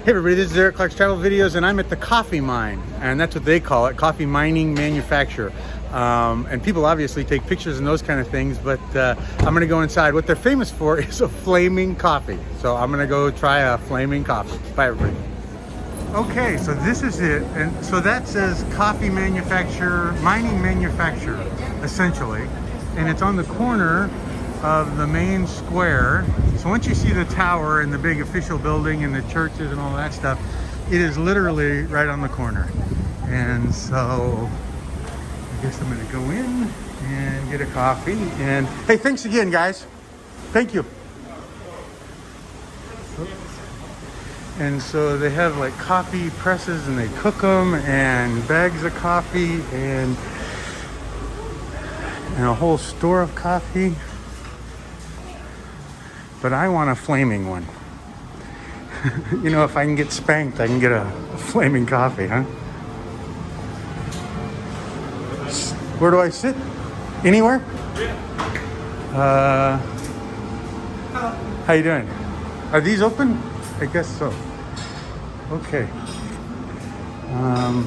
Hey everybody, this is Eric Clark's Travel Videos, and I'm at the coffee mine, and that's what they call it, Coffee Mining Manufacture. And people obviously take pictures and those kind of things, but I'm gonna go inside. What they're famous for is a flaming coffee. So I'm gonna go try a flaming coffee. Bye everybody. Okay, so this is it, and so that says coffee manufacturer, mining manufacturer, essentially, and it's on the corner of the main square. So once you see the tower and the big official building and the churches and all that stuff, it is literally right on the corner. And so I guess I'm gonna go in and get a coffee. And hey, thanks again, guys. Thank you. And so they have like coffee presses and they cook them, and bags of coffee, and a whole store of coffee. But I want a flaming one. You know, if I can get spanked, I can get a flaming coffee, huh? Where do I sit? Anywhere? How you doing? Are these open? I guess so. Okay. All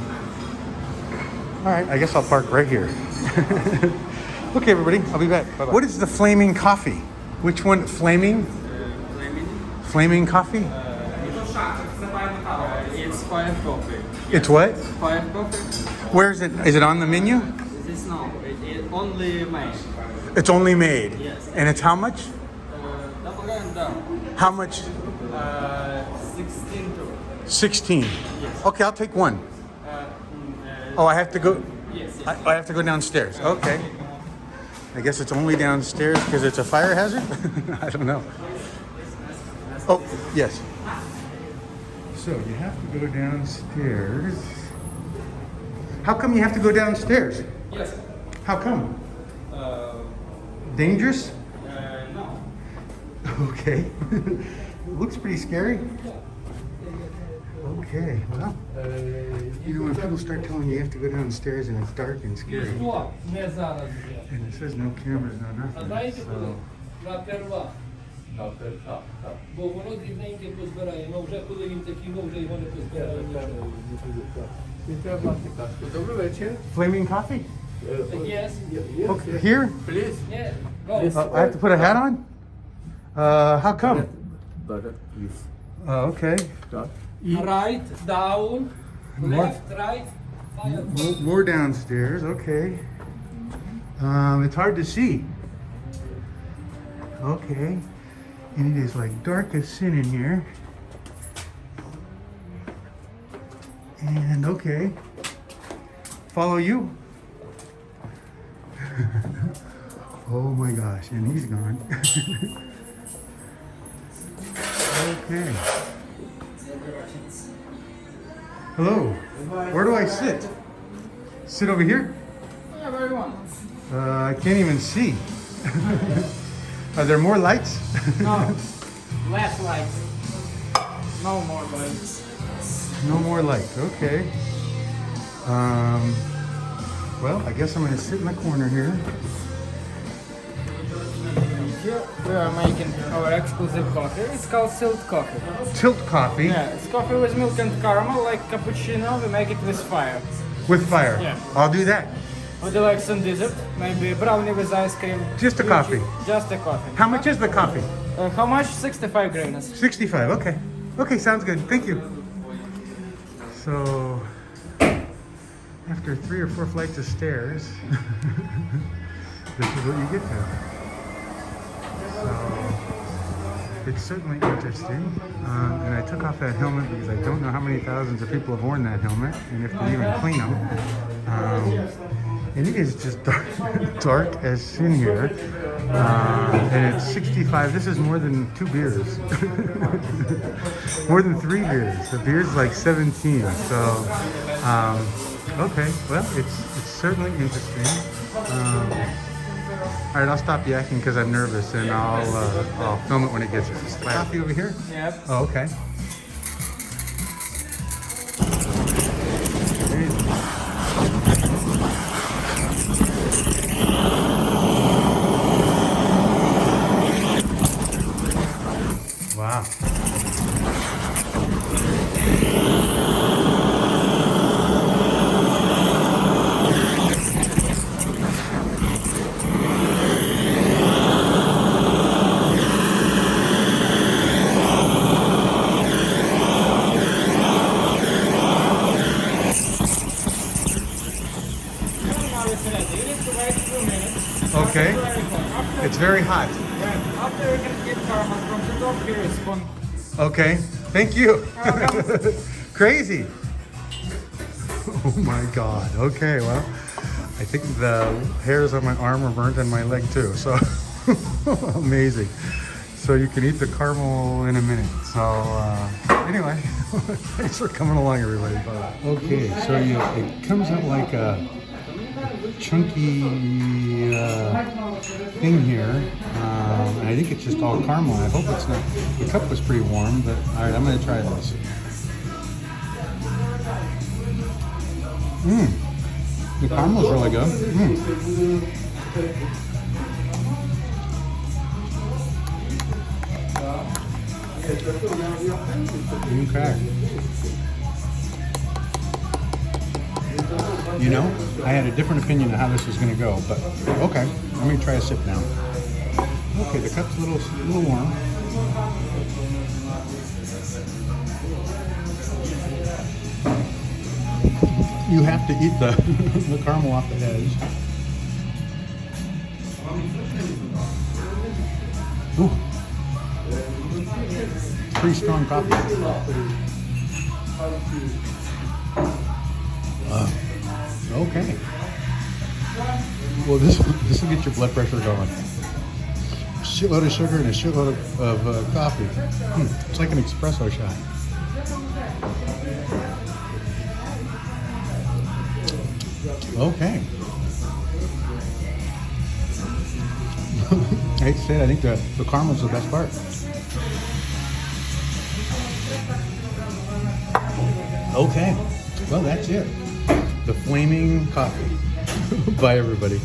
right, I guess I'll park right here. Okay, everybody, I'll be back. Bye-bye. What is the flaming coffee? Which one? Flaming? Flaming coffee? It's fire coffee. It's what? Fire coffee. Where is it? Is it on the menu? This no, it only made. It's only made. Yes. And it's how much? Double and down. How much? 16 to. 16. Yes. Okay, I'll take one. Oh, I have to go. Yes. I have to go downstairs. Okay. I guess it's only downstairs because it's a fire hazard? I don't know. Oh, yes. So you have to go downstairs. How come you have to go downstairs? Yes. How come? Dangerous? No. Okay. It looks pretty scary. Okay, well, you know, when people start telling you have to go downstairs and it's dark and scary, and it says no cameras, no nothing, so... Бо воно дрібненьке позбирає, ну вже коли він такий, ну вже його не позбирає. Добрий вечір. Flaming coffee? Yes. Okay, here? Please. Yeah. Go. I have to put a hat on? How come? Butter, please. Okay. Right, down, More? left, right. More downstairs, okay. It's hard to see. Okay. And it is like dark as sin in here. And okay. Follow you. Oh my gosh, and he's gone. Okay. Hello. Where do I sit? Sit over here? Yeah, very well. I can't even see. Are there more lights? No. Less lights. No more lights. No more lights. Okay. Well, I guess I'm going to sit in the corner here. Here we are making our exclusive coffee. It's called Tilt Coffee. Tilt coffee Yeah, it's coffee with milk and caramel, like cappuccino. We make it with fire. with fire. Yeah. I'll do that. Would you like some dessert? Maybe brownie with ice cream. Just a coffee. Just a coffee. How much is the coffee? How much? 65 hryvnias. 65. Okay. Okay, sounds good. Thank you. So, after 3 or 4 flights of stairs, this is what you get there. So, it's certainly interesting. And I took off that helmet because I don't know how many thousands of people have worn that helmet, and if they even clean them. And it is just dark, dark as sin here. And it's 65. This is more than 2 beers. More than 3 beers. The beer's like 17. So, okay. Well, it's certainly interesting. All right, I'll stop yakking because I'm nervous, and I'll film it when it gets here. Is the coffee over here? Yep. Oh, okay. Wow. It's very hot. Yeah. After you can get caramel from the top, here is spoon. Okay, thank you. Welcome. Crazy. Oh my God. Okay, well, I think the hairs on my arm are burnt and my leg too. So amazing. So you can eat the caramel in a minute. So anyway, thanks for coming along, everybody. Okay, so it comes out like a chunky thing here, and I think it's just all caramel. I hope it's not. The cup was pretty warm, but all right, I'm gonna try this. The caramel's really good. Okay. You know, I had a different opinion of how this was going to go, but okay. Let me try a sip now. Okay, the cup's a little warm. You have to eat the caramel off the edge. Ooh. Pretty strong coffee. Okay. Well, this will get your blood pressure going. Shitload of sugar and a shitload of coffee. It's like an espresso shot. Okay. I hate to say it, I think the caramel's the best part. Okay. Well, that's it. The flaming coffee. Bye, everybody.